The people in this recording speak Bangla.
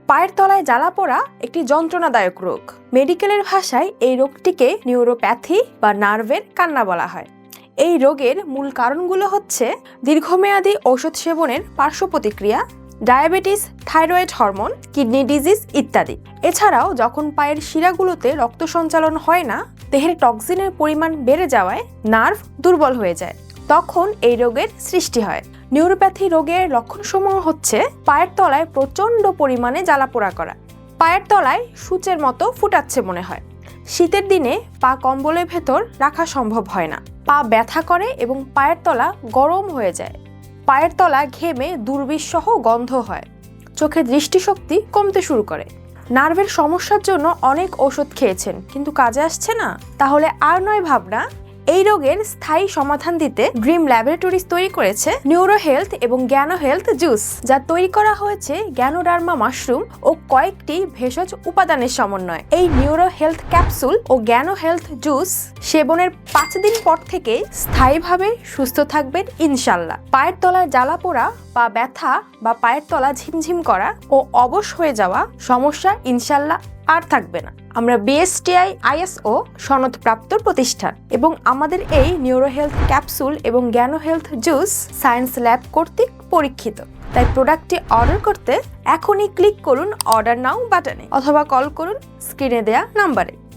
পায়ের তলায় জ্বালা পোড়া একটি যন্ত্রণাদায়ক রোগ। মেডিকেলের ভাষায় এই রোগটিকে নিউরোপ্যাথি বা নার্ভের কান্না বলা হয়। এই রোগের মূল কারণগুলো হচ্ছে দীর্ঘমেয়াদী ঔষধ সেবনের পার্শ্ব প্রতিক্রিয়া, diabetes, thyroid hormone, kidney disease ইত্যাদি। এছাড়াও যখন পায়ের শিরাগুলোতে রক্ত সঞ্চালন হয় না, দেহের টক্সিনের পরিমাণ বেড়ে যাওয়ায় নার্ভ দুর্বল হয়ে যায়, তখন এই রোগের সৃষ্টি হয়। নিউরোপ্যাথি রোগের লক্ষণসমূহ হচ্ছে পায়ের তলায় প্রচণ্ড পরিমাণে জ্বালাপোড়া করা, পায়ের তলায় সূচের মতো ফুটাচ্ছে মনে হয়, শীতের দিনে পা কম্বলের ভেতর রাখা সম্ভব হয় না, পা ব্যথা করে এবং পায়ের তলা গরম হয়ে যায়, পায়ের তলা ঘেমে দুর্বিষহ গন্ধ হয়, চোখের দৃষ্টিশক্তি কমতে শুরু করে। নার্ভের সমস্যার জন্য অনেক ওষুধ খেয়েছেন কিন্তু কাজে আসছে না? তাহলে আর নয় ভাবনা, এই রোগের স্থায়ী সমাধান দিতে ড্রিম ল্যাবরেটরিজ তৈরি করেছে নিউরো হেলথ এবং জ্ঞানো হেলথ জুস, যা তৈরি করা হয়েছে গ্যানোডার্মা মাশরুম ও কয়েকটি ভেষজ উপাদানের সমন্বয়ে। এই নিউরো হেলথ ক্যাপসুল ও জ্ঞানো হেলথ জুস সেবনের 5 দিন পর থেকে স্থায়ীভাবে সুস্থ থাকবেন ইনশাল্লাহ। পায়ের তলায় জ্বালা পোড়া, পা ব্যথা বা পায়ের তলা ঝিমঝিম করা ও অবশ হয়ে যাওয়া সমস্যা ইনশাল্লাহ আর থাকবে না। আমরা বিএসটিআই ISO সনদপ্রাপ্ত প্রতিষ্ঠান এবং আমাদের এই নিউরো হেলথ ক্যাপসুল এবং জ্ঞানো হেলথ জুস সায়েন্স ল্যাব কর্তৃক পরীক্ষিত। তাই প্রোডাক্টটি অর্ডার করতে এখনই ক্লিক করুন অর্ডার নাও বাটনে অথবা কল করুন স্ক্রিনে দেয়া নাম্বারে।